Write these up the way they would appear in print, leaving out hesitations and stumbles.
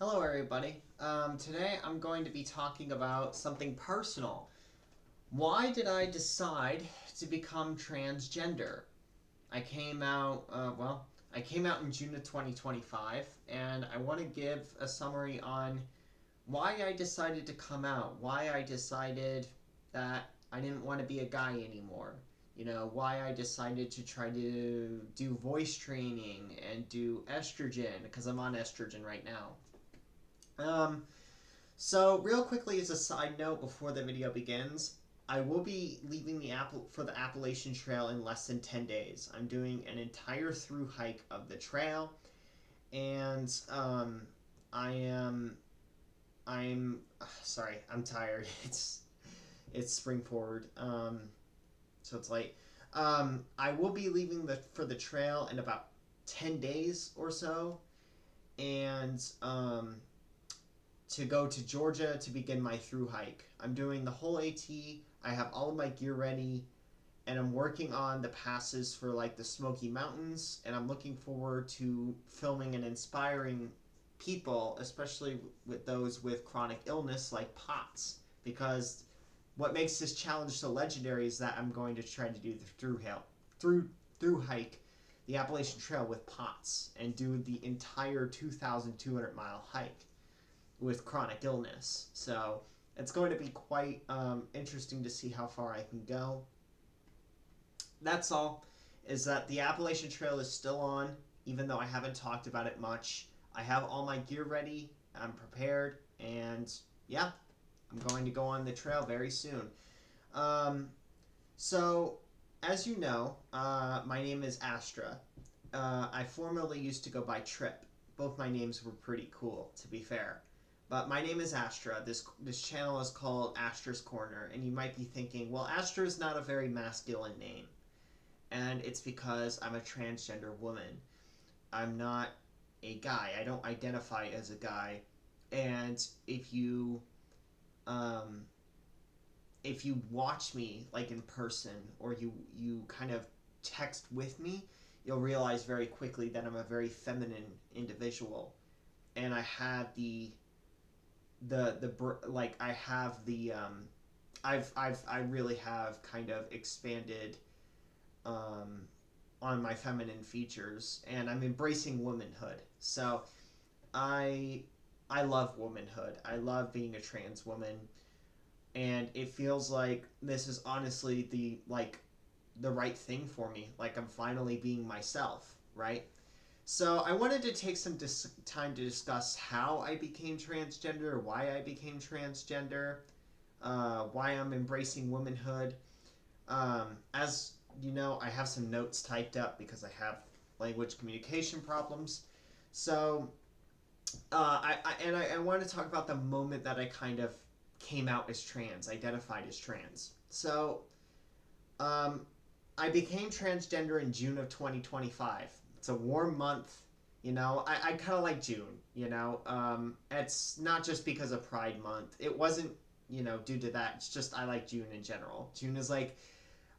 Hello, everybody. Today I'm going to be talking about something personal. Why did I decide to become transgender? I came out in June of 2025, and I want to give a summary on why I decided to come out, why I decided that I didn't want to be a guy anymore. Why I decided to try to do voice training and do estrogen, because I'm on estrogen right now. Um, So, real quickly, as a side note before the video begins, I will be leaving for the Appalachian Trail in less than 10 days. I'm doing an entire through hike of the trail, and I am sorry, I'm tired. It's spring forward, so it's late. I will be leaving for the trail in about 10 days or so, and to go to Georgia to begin my through hike. I'm doing the whole AT. I have all of my gear ready, and I'm working on the passes for like the Smoky Mountains, and I'm looking forward to filming and inspiring people, especially with those with chronic illness like POTS, because what makes this challenge so legendary is that I'm going to try to do the through through hike the Appalachian Trail with POTS and do the entire 2,200-mile hike with chronic illness. So it's going to be quite interesting to see how far I can go. That's all. Is that the Appalachian Trail is still on, even though I haven't talked about it much. I have all my gear ready. I'm prepared, and yeah, I'm going to go on the trail very soon. Um, so, as you know, my name is Astra. I formerly used to go by Trip. Both my names were pretty cool, to be fair. But my name is Astra. This channel is called Astra's Corner, and you might be thinking, well, Astra is not a very masculine name, and it's because I'm a transgender woman. I'm not a guy. I don't identify as a guy, and um, if you watch me like in person or you kind of text with me, you'll realize very quickly that I'm a very feminine individual, and I have I have the I really have kind of expanded um, on my feminine features, and I'm embracing womanhood. So I I love womanhood. I love being a trans woman, and it feels like this is honestly the right thing for me. Like I'm finally being myself, right? So I wanted to take some time to discuss how I became transgender, why I became transgender, why I'm embracing womanhood. As you know, I have some notes typed up because I have language communication problems. So I want to talk about the moment that I kind of came out as trans, identified as trans. So um, I became transgender in June of 2025. It's a warm month. I kind of like June. It's not just because of Pride Month. It wasn't, due to that. It's just I like June in general. June is like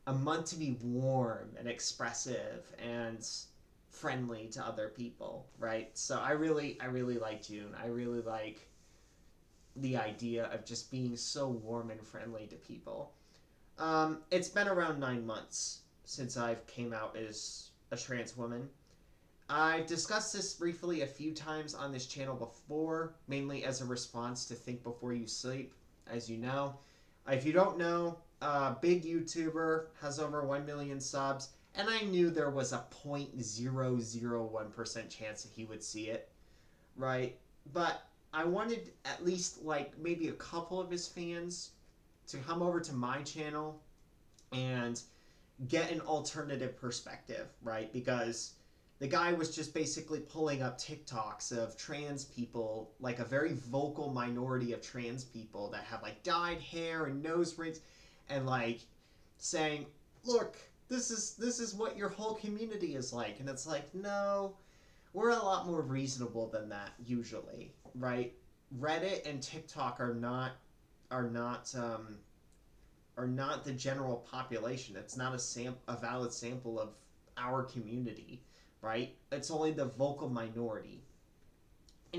a month to be warm and expressive and friendly to other people, right? So I really like June. I really like the idea of just being so warm and friendly to people. It's been around 9 months since I've came out as a trans woman. I've discussed this briefly a few times on this channel before, mainly as a response to Think Before You Sleep, as you know. If you don't know, big YouTuber, has over 1 million subs, and I knew there was a 0.001% chance that he would see it, right? But I wanted at least like maybe a couple of his fans to come over to my channel and get an alternative perspective, right? Because the guy was just basically pulling up TikToks of trans people, like a very vocal minority of trans people that have like dyed hair and nose rings, and like saying, "Look, this is what your whole community is like," and it's like, no, we're a lot more reasonable than that usually, right? Reddit and TikTok are not are not the general population. It's not a valid sample of our community, right? It's only the vocal minority.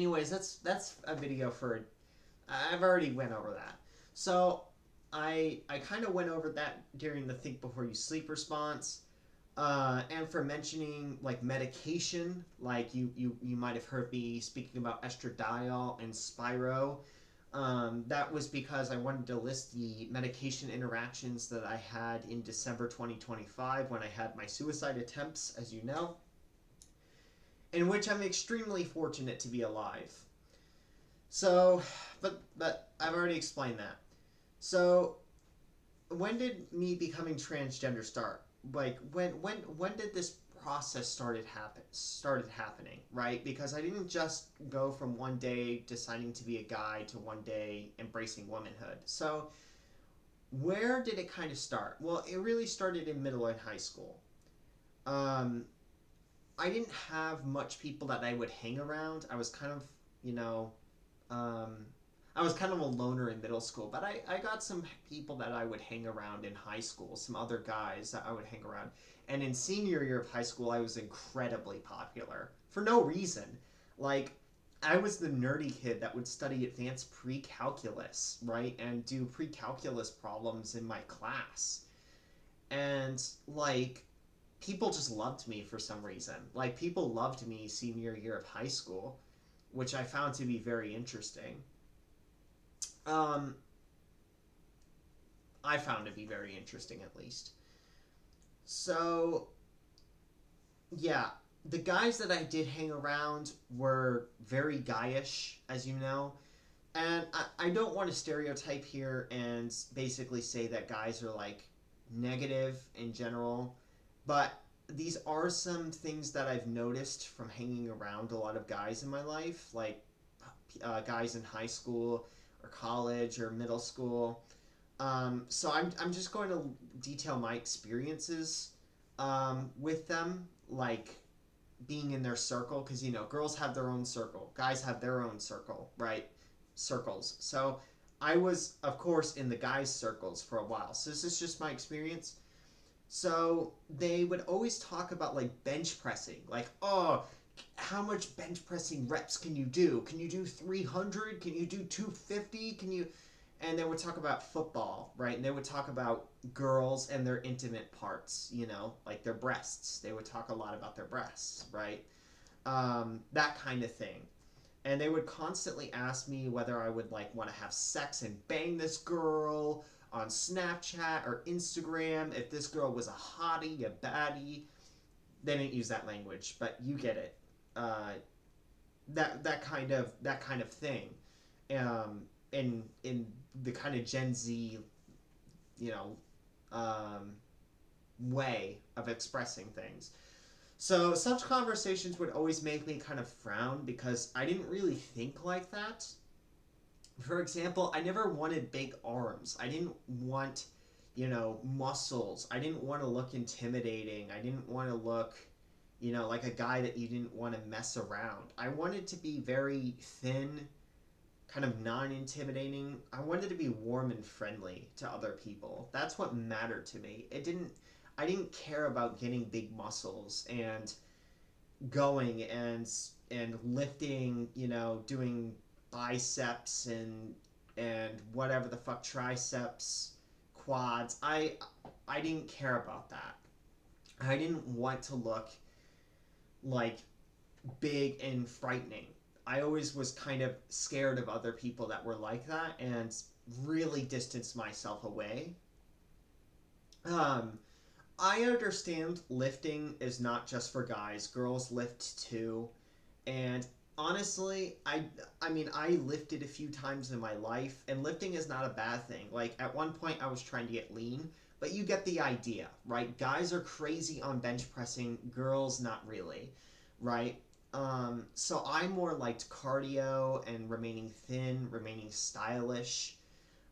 anyways, that's a video for. I've already went over that. So I kind of went over that during the think before you sleep response. And for mentioning like medication, like you might have heard me speaking about estradiol and Spiro. That was because I wanted to list the medication interactions that I had in December 2025 when I had my suicide attempts, as you know, in which I'm extremely fortunate to be alive. So, but I've already explained that. So, when did me becoming transgender start? Like when did this process started happening, right? Because I didn't just go from one day deciding to be a guy to one day embracing womanhood. So where did it kind of start? Well, it really started in middle and high school. Um, I didn't have much people that I would hang around. I was kind of, you know, um, I was kind of a loner in middle school, but I got some people that I would hang around in high school, some other guys that I would hang around. And in senior year of high school, I was incredibly popular for no reason. Like, I was the nerdy kid that would study advanced pre calculus, right? And do pre calculus problems in my class. And, like, people just loved me for some reason. Like, people loved me senior year of high school, which I found to be very interesting. Um, I found to be very interesting, at least. So, yeah, the guys that I did hang around were very guyish, as you know. And I don't want to stereotype here and basically say that guys are like negative in general, but these are some things that I've noticed from hanging around a lot of guys in my life, like guys in high school or college or middle school. So I'm just going to detail my experiences with them, like being in their circle, because you know girls have their own circle, guys have their own circle, right? Circles. So I was, of course, in the guys' circles for a while. So this is just my experience. So they would always talk about like bench pressing, like, oh, how much bench pressing reps can you do? Can you do 300? Can you do 250? Can you? And they would talk about football, right? And they would talk about girls and their intimate parts, you know, like their breasts. They would talk a lot about their breasts, right? That kind of thing. And they would constantly ask me whether I would like want to have sex and bang this girl on Snapchat or Instagram, if this girl was a hottie, a baddie. They didn't use that language, but you get it. Uh, that kind of thing. In the kind of Gen Z, you know, um, way of expressing things. So such conversations would always make me kind of frown because I didn't really think like that. For example, I never wanted big arms. I didn't want, you know, muscles. I didn't want to look intimidating. I didn't want to look, you know, like a guy that you didn't want to mess around. I wanted to be very thin, kind of non-intimidating. I wanted to be warm and friendly to other people. That's what mattered to me. I didn't care about getting big muscles and going and lifting, you know, doing biceps and whatever the fuck triceps, quads. I didn't care about that. I didn't want to look like big and frightening. I always was kind of scared of other people that were like that and really distanced myself away. Um, I understand lifting is not just for guys. Girls lift too. And honestly, I mean, I lifted a few times in my life, and lifting is not a bad thing. Like at one point I was trying to get lean, but you get the idea, right? Guys are crazy on bench pressing, girls not really, right? So I more liked cardio and remaining thin, remaining stylish.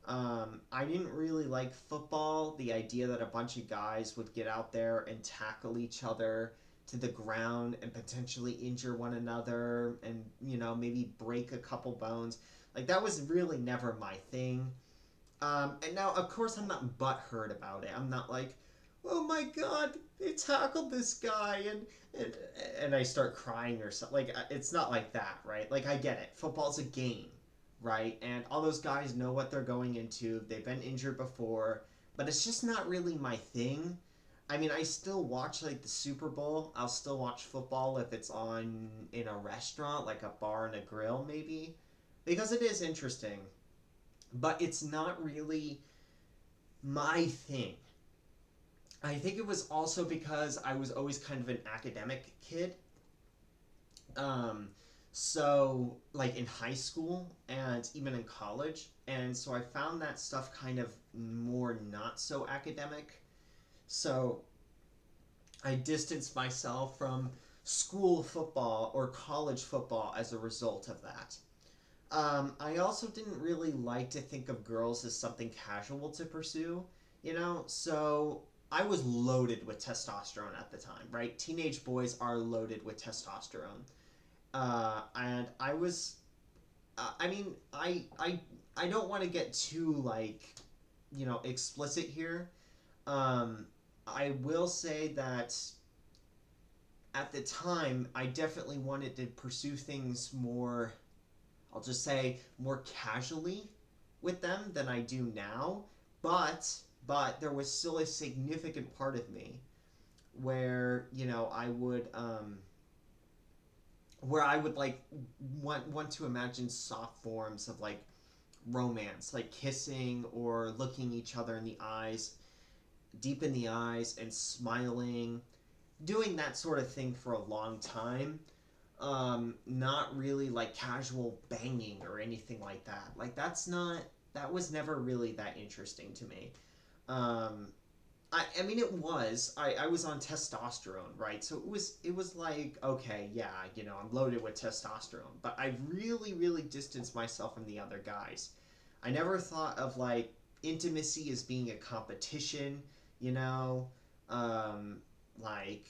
I didn't really like football. The idea that a bunch of guys would get out there and tackle each other to the ground and potentially injure one another and, you know, maybe break a couple bones. Like, that was really never my thing. And now, of course, I'm not butthurt about it. I'm not like, oh my god, they tackled this guy, and and I start crying or something. Like it's not like that, right? Like I get it. Football's a game, right? And all those guys know what they're going into. They've been injured before, but it's just not really my thing. I mean, I still watch like the Super Bowl. I'll still watch football if it's on in a restaurant, like a bar and a grill, maybe, because it is interesting. But it's not really my thing. I think it was also because I was always kind of an academic kid. Um, so, like in high school and even in college. And so I found that stuff kind of more not so academic. So I distanced myself from school football or college football as a result of that. I also didn't really like to think of girls as something casual to pursue, So I was loaded with testosterone at the time, right? Teenage boys are loaded with testosterone. And I was, I mean, I don't want to get too, like, explicit here. Um, I will say that at the time, I definitely wanted to pursue things more, I'll just say, more casually with them than I do now. But but there was still a significant part of me where I would where I would like want to imagine soft forms of like romance, like kissing or looking each other in the eyes, deep in the eyes, and smiling, doing that sort of thing for a long time. Not really like casual banging or anything like that. Like that was never really that interesting to me. Um, I mean it was. I was on testosterone, right? So it was like, okay, yeah, I'm loaded with testosterone, but I really, really distanced myself from the other guys. I never thought of like intimacy as being a competition, you know? Um, like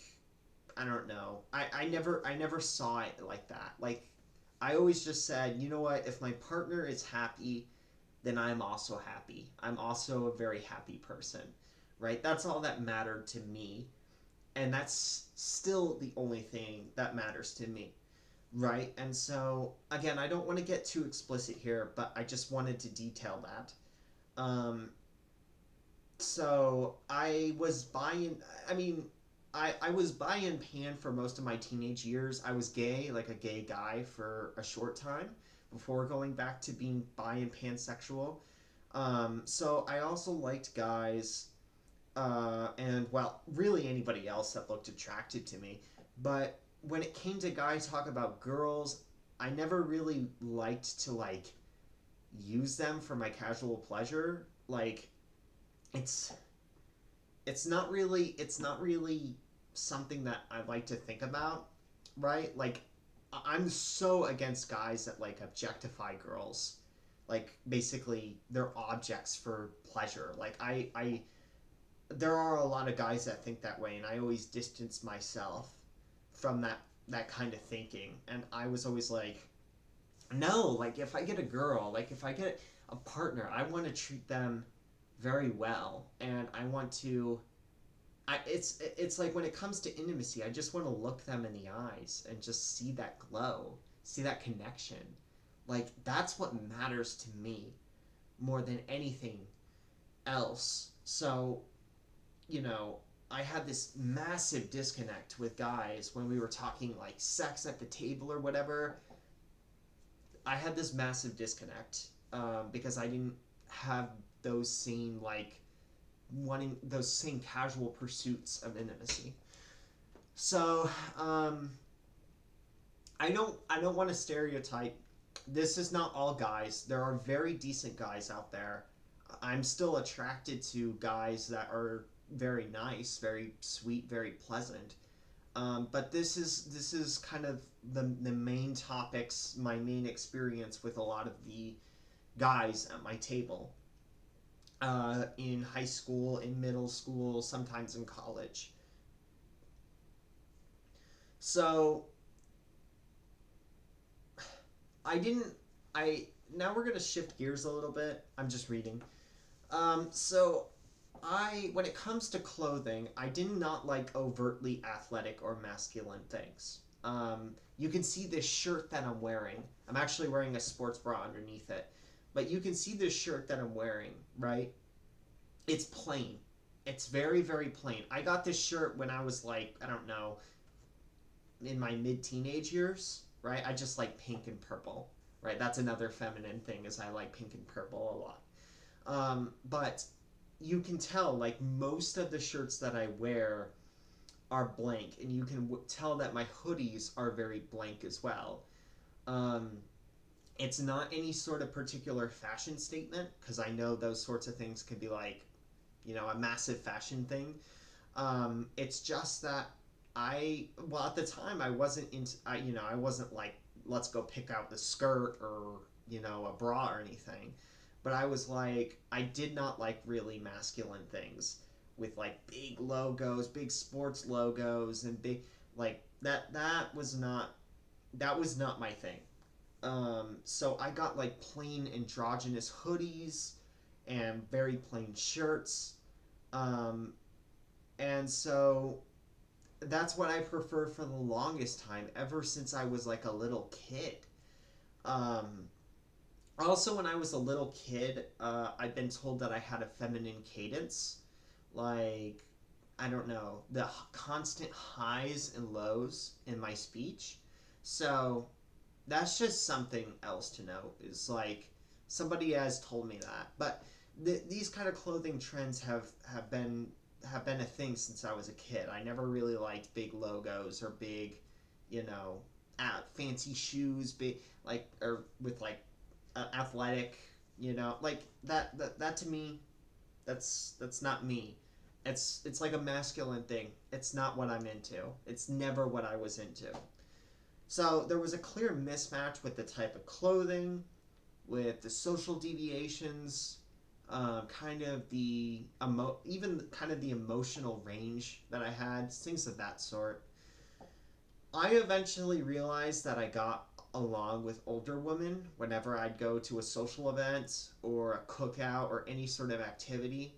I don't know. I never saw it like that. Like I always just said, you know what, if my partner is happy, then I'm also happy. I'm also a very happy person, right? That's all that mattered to me. And that's still the only thing that matters to me, right? And so, again, I don't want to get too explicit here, but I just wanted to detail that. Um, so I was buying, I mean, I was bi and pan for most of my teenage years. I was gay, like a gay guy, for a short time before going back to being bi and pansexual. So I also liked guys, and well, really anybody else that looked attractive to me. But when it came to guys talk about girls, I never really liked to like use them for my casual pleasure. Like it's it's not really something that I like to think about, right? Like I'm so against guys that like objectify girls, like basically they're objects for pleasure. Like I there are a lot of guys that think that way, and I always distance myself from that kind of thinking. And I was always like, no, like if I get a girl, like if I get a partner, I want to treat them very well, and I want to it's like when it comes to intimacy, I just want to look them in the eyes and just see that glow, see that connection. Like that's what matters to me more than anything else. So, you know, I had this massive disconnect with guys when we were talking like sex at the table or whatever. I had this massive disconnect because I didn't have those same like wanting those same casual pursuits of intimacy. So I don't want to stereotype. This is not all guys. There are very decent guys out there. I'm still attracted to guys that are very nice, very sweet, very pleasant. But this is kind of the main topics, my main experience with a lot of the guys at my table. In high school, in middle school, sometimes in college. So I didn't. I Now we're gonna shift gears a little bit. I'm just reading. So when it comes to clothing, I did not like overtly athletic or masculine things. You can see this shirt that I'm wearing. I'm actually wearing a sports bra underneath it, but you can see this shirt that I'm wearing, right? It's plain. It's very, very plain. I got this shirt when I was like, I don't know, in my mid teenage years, right? I just like pink and purple, right? That's another feminine thing, is I like pink and purple a lot. But you can tell, like, most of the shirts that I wear are blank, and you can tell that my hoodies are very blank as well. Um, it's not any sort of particular fashion statement, because I know those sorts of things can be like, a massive fashion thing. It's just that well, at the time I wasn't into, I wasn't like, let's go pick out the skirt or, a bra or anything. But I was like, I did not like really masculine things with like big logos, big sports logos, and big, like that was not my thing. So I got like plain androgynous hoodies and very plain shirts. Um, and so that's what I prefer for the longest time, ever since I was like a little kid. Um, Also, when I was a little kid, I've been told that I had a feminine cadence. Like, I don't know, the constant highs and lows in my speech. So that's just something else to note. Is like, somebody has told me that. But these kind of clothing trends have been a thing since I was a kid. I never really liked big logos or big, you know, fancy shoes, big, like, or with like athletic, like that to me, that's not me. It's like a masculine thing. It's not what I'm into. It's never what I was into. So there was a clear mismatch with the type of clothing, with the social deviations, kind of even kind of the emotional range that I had, things of that sort. I eventually realized that I got along with older women whenever I'd go to a social event or a cookout or any sort of activity.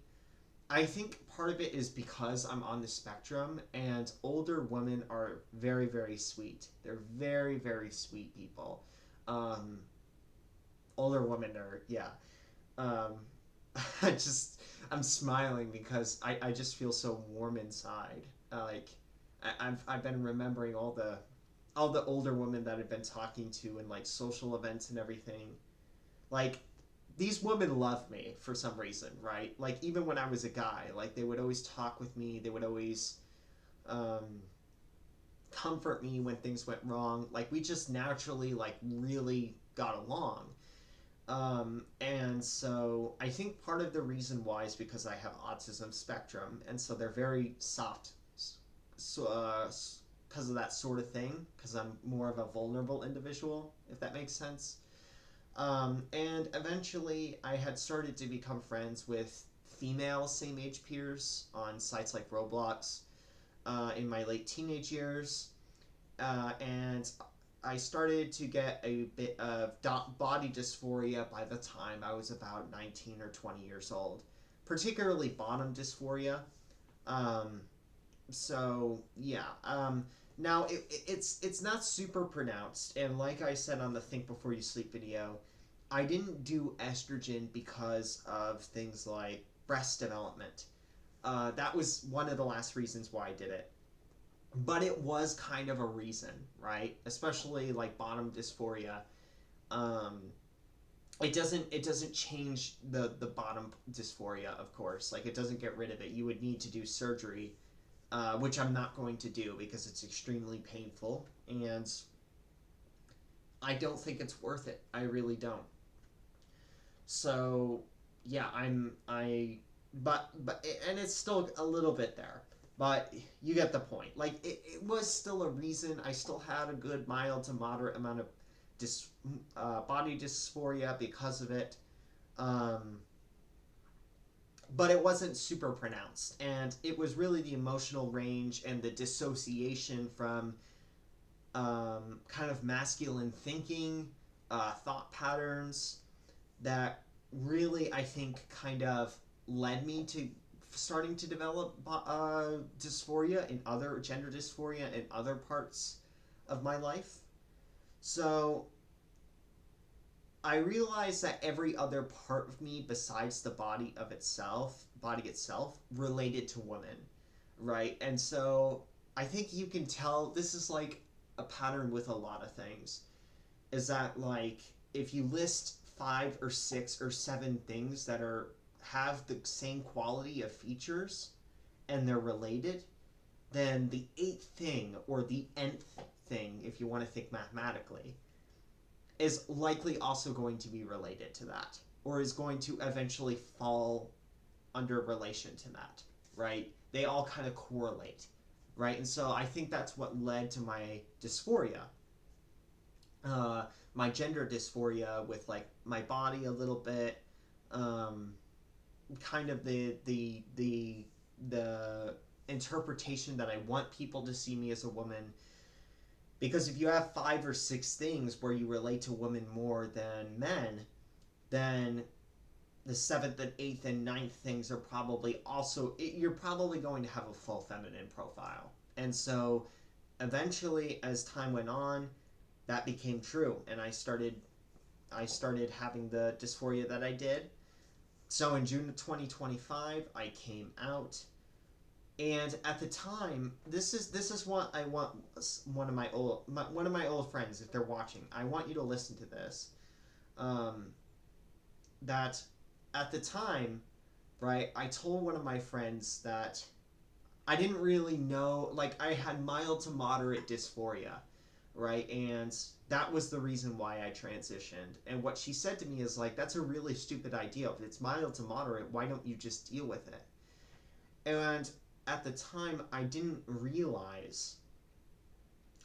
I think part of it is because I'm on the spectrum, and older women are very, very sweet. They're very, very sweet people. Um, Older women are, yeah. Um, I just, I'm smiling because I just feel so warm inside. Like, I've been remembering all the older women that I've been talking to in like social events and everything. Like, these women love me for some reason, right? Like, even when I was a guy, like, they would always talk with me. They would always um, comfort me when things went wrong. Like, we just naturally, like, really got along. And so I think part of the reason why is because I have autism spectrum, and so they're very soft, so because of that sort of thing. Because I'm more of a vulnerable individual, if that makes sense. And eventually, I had started to become friends with female same age peers on sites like Roblox in my late teenage years. And I started to get a bit of body dysphoria by the time I was about 19 or 20 years old, particularly bottom dysphoria. Um, so yeah. Now it's not super pronounced, and like I said on the Think Before You Sleep video, I didn't do estrogen because of things like breast development. That was one of the last reasons why I did it. But it was kind of a reason, right? Especially like bottom dysphoria. Um, it doesn't change the bottom dysphoria, of course. Like, it doesn't get rid of it. You would need to do surgery, which I'm not going to do because it's extremely painful, and I don't think it's worth it. I really don't. So yeah, but and it's still a little bit there, but you get the point. Like, it was still a reason. I still had a good mild to moderate amount of body dysphoria because of it. Um, but it wasn't super pronounced, and it was really the emotional range and the dissociation from kind of masculine thinking, thought patterns, that really, I think, kind of led me to starting to develop dysphoria in other gender dysphoria in other parts of my life. So I realized that every other part of me besides the body itself, related to women, right? And so I think you can tell this is like a pattern with a lot of things. Is that like if you list 5 or 6 or 7 things that are have the same quality of features and they're related, then the eighth thing or the nth thing, if you want to think mathematically, is likely also going to be related to that or is going to eventually fall under relation to that, right? They all kind of correlate, right? And so I think that's what led to my dysphoria, uh, my gender dysphoria with like my body a little bit, um, kind of the interpretation that I want people to see me as a woman. Because if you have 5 or 6 things where you relate to women more than men, then the seventh and eighth and ninth things are probably also you're probably going to have a full feminine profile. And so eventually as time went on, that became true and I started having the dysphoria that I did. So in June of 2025 I came out, and at the time, this is what I want one of my old friends, if they're watching, I want you to listen to this. Um, that at the time, right, I told one of my friends that I didn't really know, like I had mild to moderate dysphoria, right, and that was the reason why I transitioned. And what she said to me is like, that's a really stupid idea. If it's mild to moderate, why don't you just deal with it? And at the time I didn't realize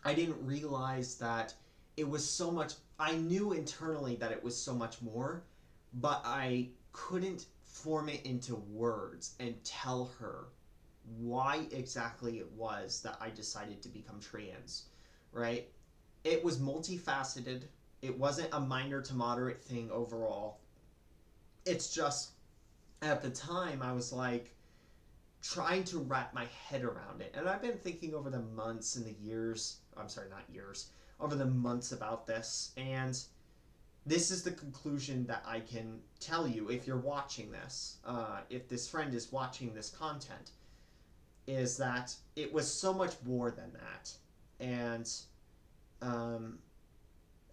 that it was so much. I knew internally that it was so much more, but I couldn't form it into words and tell her why exactly it was that I decided to become trans, right? It was multifaceted. It wasn't a minor to moderate thing overall. It's just at the time I was like trying to wrap my head around it. And I've been thinking over the months and the years, I'm sorry, not years, over the months about this. And this is the conclusion that I can tell you if you're watching this, if this friend is watching this content, is that it was so much more than that. And um,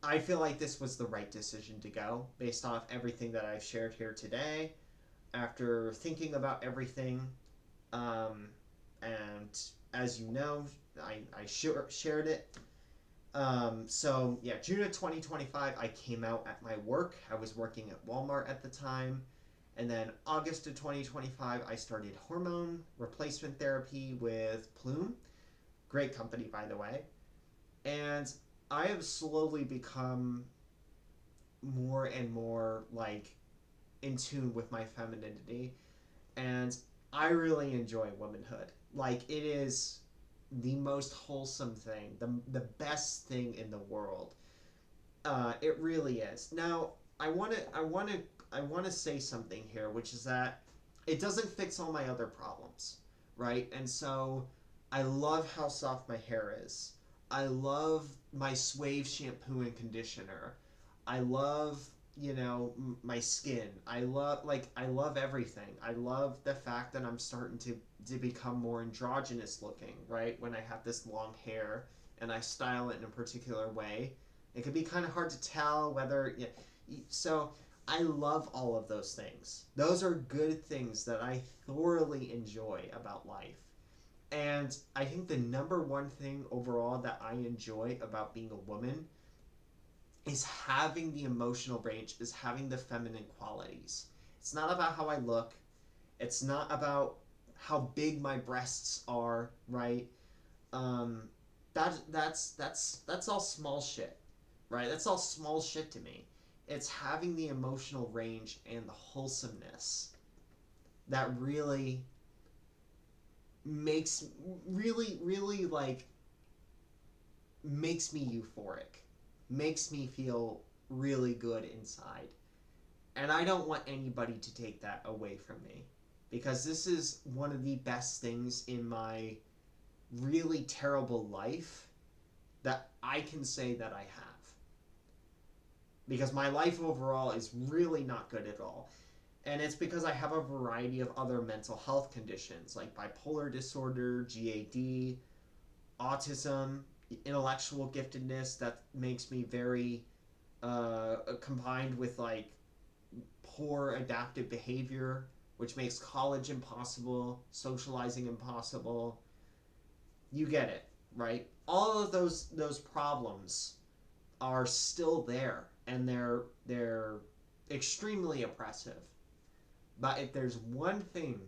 I feel like this was the right decision to go based off everything that I've shared here today. After thinking about everything, um, and as you know, I shared it. So yeah, June of 2025, I came out at my work. I was working at Walmart at the time. And then August of 2025, I started hormone replacement therapy with Plume. Great company, by the way. And I have slowly become more and more like in tune with my femininity. And I really enjoy womanhood. Like it is the most wholesome thing, the best thing in the world. It really is. Now, I want to say something here, which is that it doesn't fix all my other problems, right? And so I love how soft my hair is. I love my Swave shampoo and conditioner. I love, my skin. I love everything. I love the fact that I'm starting to become more androgynous looking, right? When I have this long hair and I style it in a particular way. It can be kind of hard to tell whether, so I love all of those things. Those are good things that I thoroughly enjoy about life. And I think the number one thing overall that I enjoy about being a woman is having the emotional range, is having the feminine qualities. It's not about how I look. It's not about how big my breasts are, right? Um, that's all small shit, right? That's all small shit to me. It's having the emotional range and the wholesomeness that really makes really like makes me euphoric, makes me feel really good inside. And I don't want anybody to take that away from me. because this is one of the best things in my really terrible life that I can say that I have. Because my life overall is really not good at all. And it's because I have a variety of other mental health conditions like bipolar disorder, GAD, autism, intellectual giftedness that makes me very combined with like poor adaptive behavior, which makes college impossible, socializing impossible. You get it, right? All of those problems are still there, and they're extremely oppressive. But if there's one thing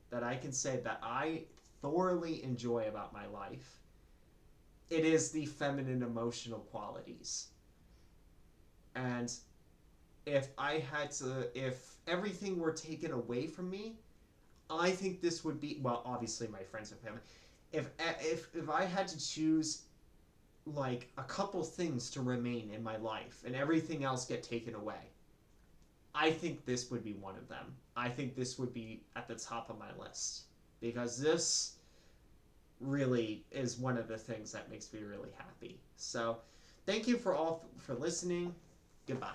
that I can say that I thoroughly enjoy about my life, it is the feminine emotional qualities. And if everything were taken away from me, I think this would be, well, obviously my friends and family. If I had to choose like a couple things to remain in my life and everything else get taken away, I think this would be one of them. I think this would be at the top of my list because this really is one of the things that makes me really happy. So, thank you for listening. Goodbye.